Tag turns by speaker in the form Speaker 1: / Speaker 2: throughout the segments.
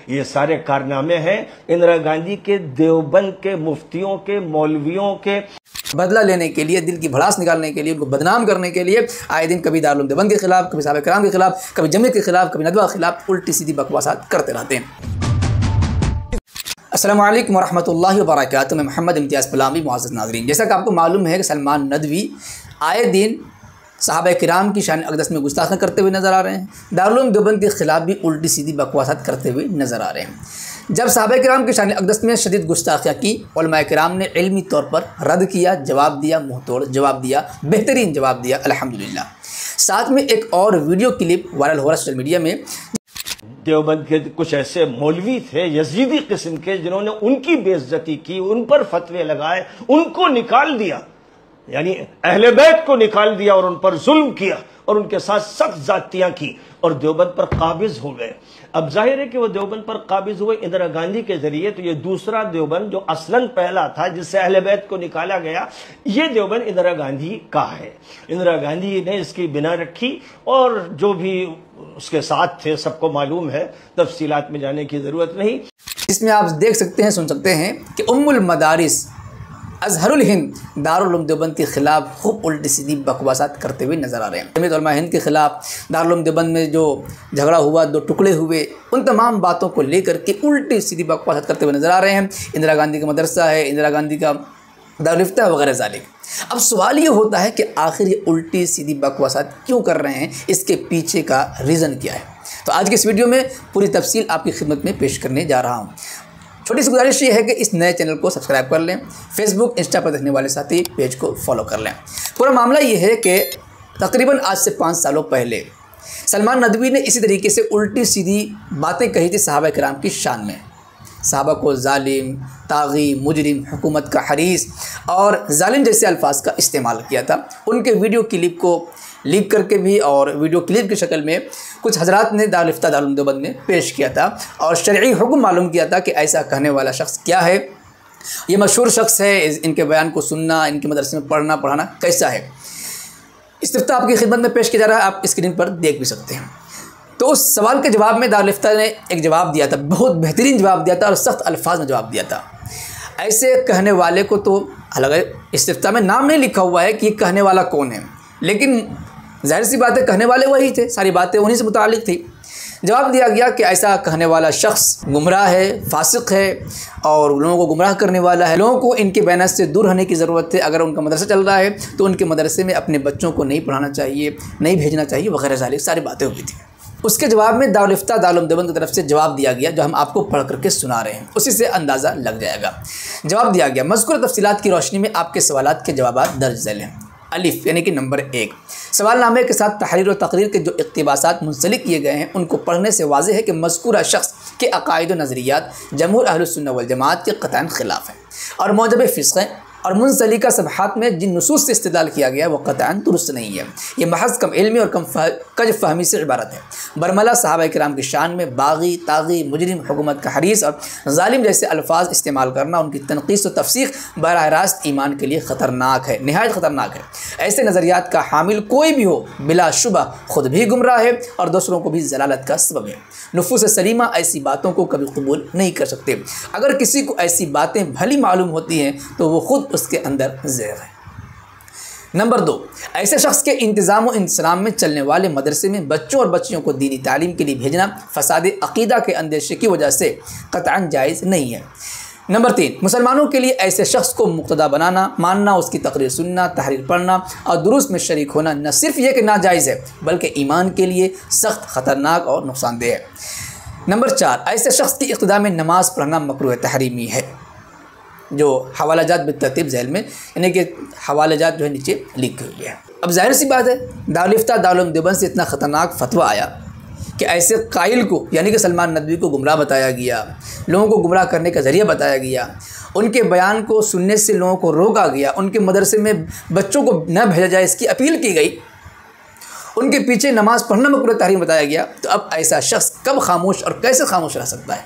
Speaker 1: ये सारे कारनामे हैं इंदिरा गांधी के, देवबंद के मुफ्तियों के, मौलवियों के।
Speaker 2: बदला लेने के लिए, दिल की भड़ास निकालने के लिए, उनको बदनाम करने के लिए आए दिन कभी दारुल उलूम देवबंद के खिलाफ, कभी सहाबा किराम के खिलाफ, कभी जमीयत के खिलाफ, कभी नदवा के खिलाफ उल्टी सीधी बकवासात करते रहते हैं। अस्सलामु अलैकुम वरहमतुल्लाहि वबरकातुहू। मैं मोहम्मद इम्तियाज़ पलामी। मुअज़्ज़ज़ नाज़रीन, जैसा कि आपको मालूम है कि सलमान नदवी आए दिन सहाबा किराम की शान अक़दस में गुस्ताखी करते हुए नज़र आ रहे हैं। दारुल उलूम देवबंद के खिलाफ भी उल्टी सीधी बकवासात करते हुए नज़र आ रहे हैं। जब सहाबा किराम की शान अक़दस में शदीद गुस्ताखियाँ की, उलमा किराम ने इल्मी तौर पर रद्द किया, जवाब दिया, मुँह तोड़ जवाब दिया, बेहतरीन जवाब दिया अल्हम्दुलिल्लाह। साथ में एक और वीडियो क्लिप वायरल हो रहा है सोशल मीडिया में।
Speaker 1: देवबंद के कुछ ऐसे मौलवी थे यजीदी किस्म के, जिन्होंने उनकी बेइज्जती की, उन पर फतवे लगाए, उनको निकाल दिया, यानी अहले बैत को निकाल दिया और उन पर जुल्म किया और उनके साथ सख्त जातियां की और देवबंद पर काबिज हो गए। अब जाहिर है कि वो देवबंद पर काबिज हुए इंदिरा गांधी के जरिए, तो ये दूसरा देवबंद जो असलन पहला था जिससे अहले बैत को निकाला गया, ये देवबंद इंदिरा गांधी का है। इंदिरा गांधी ने इसकी बिना रखी और जो भी उसके साथ थे सबको मालूम है, तफसीलात में जाने की जरूरत नहीं।
Speaker 2: इसमें आप देख सकते हैं, सुन सकते हैं कि उम्मुल मदारिस अज़हरुल हिंद दारुल उलूम देवबंद के खिलाफ खूब उल्टी सीधी बकवासात करते हुए नज़र आ रहे हैं। जमीयत उलमा हिंद के खिलाफ दारुल उलूम देवबंद में जो झगड़ा हुआ, दो टुकड़े हुए, उन तमाम बातों को लेकर के उल्टी सीधी बकवासात करते हुए नज़र आ रहे हैं। इंदिरा गांधी का मदरसा है, इंदिरा गांधी का दारुल इफ्ता वगैरह ज़ालिक। अब सवाल ये होता है कि आखिर ये उल्टी सीधी बकवासात क्यों कर रहे हैं, इसके पीछे का रीज़न क्या है। तो आज के इस वीडियो में पूरी तफसील आपकी खिदमत में पेश करने जा रहा हूँ। छोटी सी गुजारिश ये है कि इस नए चैनल को सब्सक्राइब कर लें, फेसबुक इंस्टा पर देखने वाले साथी पेज को फॉलो कर लें। पूरा मामला ये है कि तकरीबन आज से 5 सालों पहले सलमान नदवी ने इसी तरीके से उल्टी सीधी बातें कही थी सहाबा किराम की शान में। सहाबा को जालिम, तागी, मुजरिम, हुकूमत का हरीस और जालिम जैसे अल्फाज का इस्तेमाल किया था। उनके वीडियो क्लिप को लीक करके भी और वीडियो क्लिप की शक्ल में कुछ हजरात ने दारुल इफ्ता दारुल उलूम देवबंद में पेश किया था और शरई हुक्म मालूम किया था कि ऐसा कहने वाला शख्स क्या है, ये मशहूर शख्स है, इनके बयान को सुनना, इनके मदरसे में पढ़ना पढ़ाना कैसा है। इस्तिफ्ता आपकी खिदमत में पेश किया जा रहा है, आप स्क्रीन पर देख भी सकते हैं। तो उस सवाल के जवाब में दारुल इफ्ता ने एक जवाब दिया था, बहुत बेहतरीन जवाब दिया था और सख्त अल्फाज में जवाब दिया था। ऐसे कहने वाले को तो अलग इस्तिफ्ता में नाम नहीं लिखा हुआ है कि कहने वाला कौन है, लेकिन जाहिर सी बात है कहने वाले वही थे, सारी बातें उन्हीं से मुतालिक थी। जवाब दिया गया कि ऐसा कहने वाला शख्स गुमराह है, फासिक है और लोगों को गुमराह करने वाला है। लोगों को इनके बैनर से दूर रहने की ज़रूरत है। अगर उनका मदरसा चल रहा है तो उनके मदरसे में अपने बच्चों को नहीं पढ़ाना चाहिए, नहीं भेजना चाहिए वगैरह ज़ालिक सारी बातें हुई थी। उसके जवाब में दारुल इफ्ता दारुल उलूम देवबंद की तरफ से जवाब दिया गया, जो हम आपको पढ़ करके सुना रहे हैं, उसी से अंदाज़ा लग जाएगा। जवाब दिया गया, मज़कूर तफसीलात की रोशनी में आपके सवालात के जवाब दर्ज झैल हैं। अलिफ यानी कि नंबर 1, सवालनामे के साथ तहरीर और तकरीर के जो इक़्तिबासात मुंसलिक किए गए हैं, उनको पढ़ने से वाज़ेह है कि मज़कूरा शख्स के अक़ाइद व नज़रियात जमहूर अहलुस सुन्नह वल जमात के क़तअन ख़िलाफ़ हैं और मौजब फ़िस्क़ हैं और मुंसलिका सफ़हात में जिन नुसूस से इस्तिदलाल किया गया वो क़तअन दुरुस्त नहीं है। ये महज़ कम इल्मी और कज फ़हमी से इबारत है। बरमला सहाबा किराम की शान में बागी, तागी, मुजरिम, हुकूमत का हरीस और ज़ालिम जैसे अल्फाज इस्तेमाल करना, उनकी तनक़ीस व तफ़सीक़ बराह रास्त ईमान के लिए ख़तरनाक है, नहायत ख़तरनाक है। ऐसे नज़रियात का हामिल कोई भी हो, बिलाशुबा ख़ुद भी गुमराह है और दूसरों को भी ज़लालत का सबब है। नुफूस सलीमा ऐसी बातों को कभी कबूल नहीं कर सकते। अगर किसी को ऐसी बातें भली मालूम होती हैं तो वो ख़ुद उसके अंदर ज़हर है। नंबर 2, ऐसे शख्स के इंतज़ाम व इंतज़ाम में चलने वाले मदरसे में बच्चों और बच्चियों को दीनी तालीम के लिए भेजना फ़साद अक़ीदा के अंदेशे की वजह से क़तअन जायज़ नहीं है। नंबर 3, मुसलमानों के लिए ऐसे शख्स को मुक़्तदा बनाना, मानना, उसकी तकरीर सुनना, तहरीर पढ़ना और दुरूस में शरीक होना न सिर्फ ये कि नाजायज़ है बल्कि ईमान के लिए सख्त ख़तरनाक और नुकसानदेह है। नंबर 4, ऐसे शख्स की इक़्तिदा में नमाज़ पढ़ना मकरूह तहरीमी है, जो हवालाजात बितरतीब झैल में यानी कि हवालाजात जो है नीचे लिखे हुए हैं। अब जाहिर सी बात है दारुल इफ्ता दारुल उलूम देवबंद से इतना ख़तरनाक फतवा आया कि ऐसे कायल को यानी कि सलमान नदवी को गुमराह बताया गया, लोगों को गुमराह करने का ज़रिया बताया गया, उनके बयान को सुनने से लोगों को रोका गया, उनके मदरसे में बच्चों को न भेजा जाए इसकी अपील की गई, उनके पीछे नमाज़ पढ़ना मकरूह तहरीम बताया गया। तो अब ऐसा शख्स कब खामोश और कैसे खामोश रह सकता है?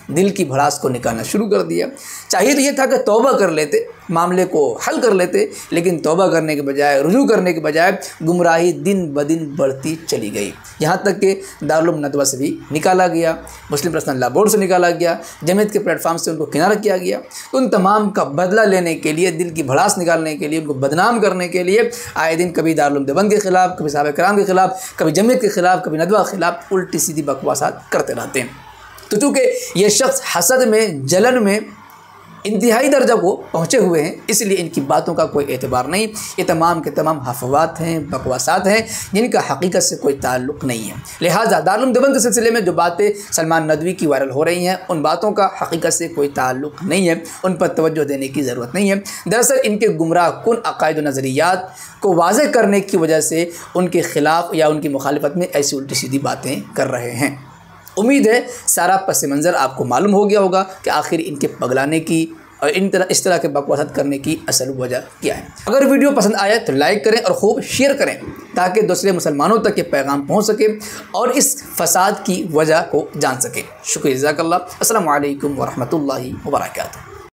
Speaker 2: दिल की भड़ास को निकालना शुरू कर दिया। चाहिए तो ये था कि तौबा कर लेते, मामले को हल कर लेते, लेकिन तौबा करने के बजाय, रुजू करने के बजाय गुमराही दिन ब दिन बढ़ती चली गई। यहाँ तक कि दारुल उलूम नदवा से भी निकाला गया, मुस्लिम पर्सनल लॉ बोर्ड से निकाला गया, जमीयत के प्लेटफॉर्म से उनको किनारा किया गया। तो उन तमाम का बदला लेने के लिए, दिल की भड़ास निकालने के लिए, उनको बदनाम करने के लिए आए दिन कभी दारुल उलूम देवबंद के ख़िलाफ़, कभी सहाबा किराम के ख़िलाफ़, कभी जमीयत के ख़िलाफ़, कभी नदवा के ख़िलाफ़ उल्टी सीधी बकवासात करते रहते हैं। तो चूँकि ये शख्स हसद में, जलन में इंतहाई दर्जा को पहुँचे हुए हैं, इसलिए इनकी बातों का कोई एतबार नहीं। ये तमाम के तमाम अफवात हैं, बकवासात हैं, जिनका हकीकत से कोई ताल्लुक़ नहीं है। लिहाजा दारुल उलूम देवबंद के सिलसिले में जो बातें सलमान नदवी की वायरल हो रही हैं, उन बातों का हकीकत से कोई ताल्लुक़ नहीं है, उन पर तवज्जो देने की ज़रूरत नहीं है। दरअसल इनके गुमराह कुन अक़ायद व नज़रियात को वाज़ेह करने की वजह से उनके ख़िलाफ़ या उनकी मुखालिफत में ऐसी उल्टी सीधी बातें कर रहे हैं। उम्मीद है सारा पस मंज़र आपको मालूम हो गया होगा कि आखिर इनके पगलाने की और इस तरह के बकवासात करने की असल वजह क्या है। अगर वीडियो पसंद आए तो लाइक करें और खूब शेयर करें ताकि दूसरे मुसलमानों तक ये पैगाम पहुंच सके और इस फसाद की वजह को जान सकें। शुक्रिया, जज़ाकल्लाह। अस्सलामु अलैकुम व रहमतुल्लाहि व बरकातुहू।